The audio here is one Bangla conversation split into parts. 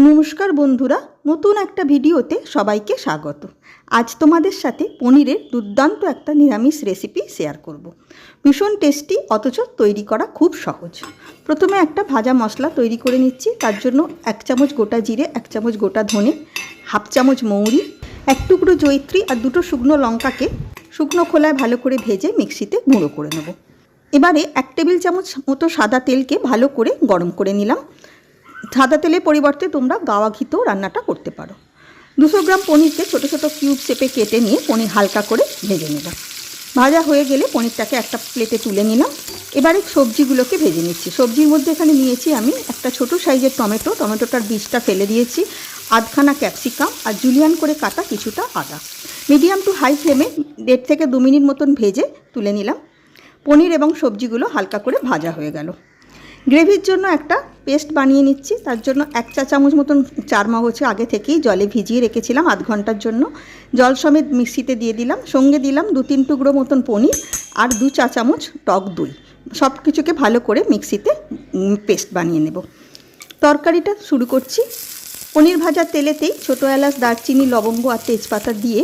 নমস্কার বন্ধুরা, নতুন একটা ভিডিওতে সবাইকে স্বাগত। আজ তোমাদের সাথে পনিরের দুর্দান্ত একটা নিরামিষ রেসিপি শেয়ার করব। ভীষণ টেস্টি, অথচ তৈরি করা খুব সহজ। প্রথমে একটা ভাজা মশলা তৈরি করে নিচ্ছি। তার জন্য 1 চামচ গোটা জিরে, 1 চামচ গোটা ধনে, হাফ চামচ মৌরি, 1 টুকরো জয়িত্রী আর 2টো শুকনো লঙ্কাকে শুকনো খোলায় ভালো করে ভেজে মিক্সিতে গুঁড়ো করে নেব। এবারে 1 টেবিল চামচ মতো সাদা তেলকে ভালো করে গরম করে নিলাম। সাদা তেলের পরিবর্তে তোমরা গাওয়া ঘিতেও রান্নাটা করতে পারো। 200 গ্রাম পনিরকে ছোটো ছোটো কিউব শেপে কেটে নিয়ে পনির হালকা করে ভেজে নেব। ভাজা হয়ে গেলে পনিরটাকে একটা প্লেটে তুলে নিলাম। এবারে সবজিগুলোকে ভেজে নিচ্ছি। সবজির মধ্যে এখানে নিয়েছি আমি একটা ছোটো সাইজের টমেটোটার বীজটা ফেলে দিয়েছি, আধখানা ক্যাপসিকাম আর জুলিয়ান করে কাটা কিছুটা আদা। মিডিয়াম টু হাই ফ্লেমে 1.5 থেকে 2 মিনিট মতন ভেজে তুলে নিলাম। পনির এবং সবজিগুলো হালকা করে ভাজা হয়ে গেল। গ্রেভির জন্য একটা পেস্ট বানিয়ে নিচ্ছি। তার জন্য 1 চা চামচ মতন চারমগজ আগে থেকেই জলে ভিজিয়ে রেখেছিলাম আধ ঘন্টার জন্য। জল সমেত মিক্সিতে দিয়ে দিলাম। সঙ্গে দিলাম 2-3 টুকরো মতন পনির আর 2 চা চামচ টক দই। সব কিছুকে ভালো করে মিক্সিতে পেস্ট বানিয়ে নেব। তরকারিটা শুরু করছি। পনির ভাজার তেলেতেই ছোটো এলাচ, দারচিনি, লবঙ্গ আর তেজপাতা দিয়ে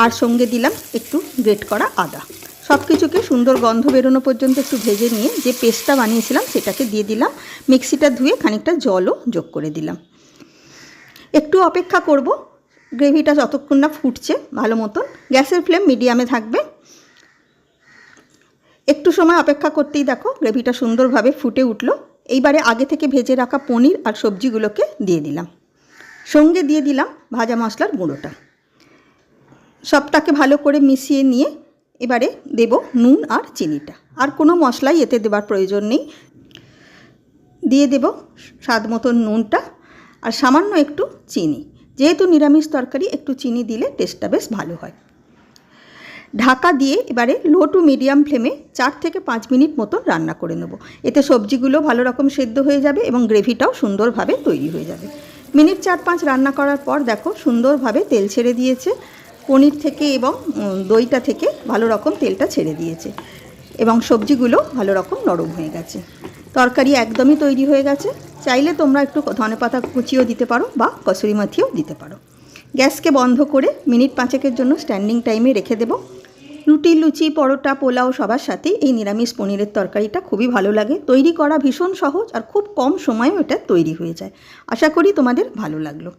আর সঙ্গে দিলাম একটু গ্রেট করা আদা। সব কিছুকে সুন্দর গন্ধ বেরোনো পর্যন্ত একটু ভেজে নিয়ে যে পেস্টটা বানিয়েছিলাম সেটাকে দিয়ে দিলাম। মিক্সিটা ধুয়ে খানিকটা জলও যোগ করে দিলাম। একটু অপেক্ষা করব গ্রেভিটা যতক্ষণ না ফুটছে ভালো মতন। গ্যাসের ফ্লেম মিডিয়ামে থাকবে। একটু সময় অপেক্ষা করতেই দেখো গ্রেভিটা সুন্দরভাবে ফুটে উঠলো। এইবারে আগে থেকে ভেজে রাখা পনির আর সবজিগুলোকে দিয়ে দিলাম। সঙ্গে দিয়ে দিলাম ভাজা মশলার গুঁড়োটা। সবটাকে ভালো করে মিশিয়ে নিয়ে এবারে দেব নুন আর চিনিটা। আর কোনো মশলাই এতে দেবার প্রয়োজন নেই। দিয়ে দেব স্বাদ মতন নুনটা আর সামান্য একটু চিনি। যেহেতু নিরামিষ তরকারি একটু চিনি দিলে টেস্টটা বেশ ভালো হয়। ঢাকা দিয়ে এবারে লো টু মিডিয়াম ফ্লেমে 4 থেকে 5 মিনিট মতন রান্না করে নেব। এতে সবজিগুলো ভালো রকম সেদ্ধ হয়ে যাবে এবং গ্রেভিটাও সুন্দরভাবে তৈরি হয়ে যাবে। মিনিট 4-5 রান্না করার পর দেখো সুন্দরভাবে তেল ছেড়ে দিয়েছে। পনির থেকে এবং দইটা থেকে ভালো রকম তেলটা ছেড়ে দিয়েছে এবং সবজিগুলো ভালো রকম নরম হয়ে গেছে। তরকারি একদমই তৈরি হয়ে গেছে। চাইলে তোমরা একটু ধনেপাতা কুচিও দিতে পারো বা কসুরি মেথিও দিতে পারো। গ্যাসকে বন্ধ করে মিনিট 5-এর জন্য স্ট্যান্ডিং টাইমে রেখে দেব। রুটি, লুচি, পরোটা, পোলাও সবার সাথেই এই নিরামিষ পনিরের তরকারিটা খুবই ভালো লাগে। তৈরি করা ভীষণ সহজ আর খুব কম সময়েও এটা তৈরি হয়ে যায়। আশা করি তোমাদের ভালো লাগলো।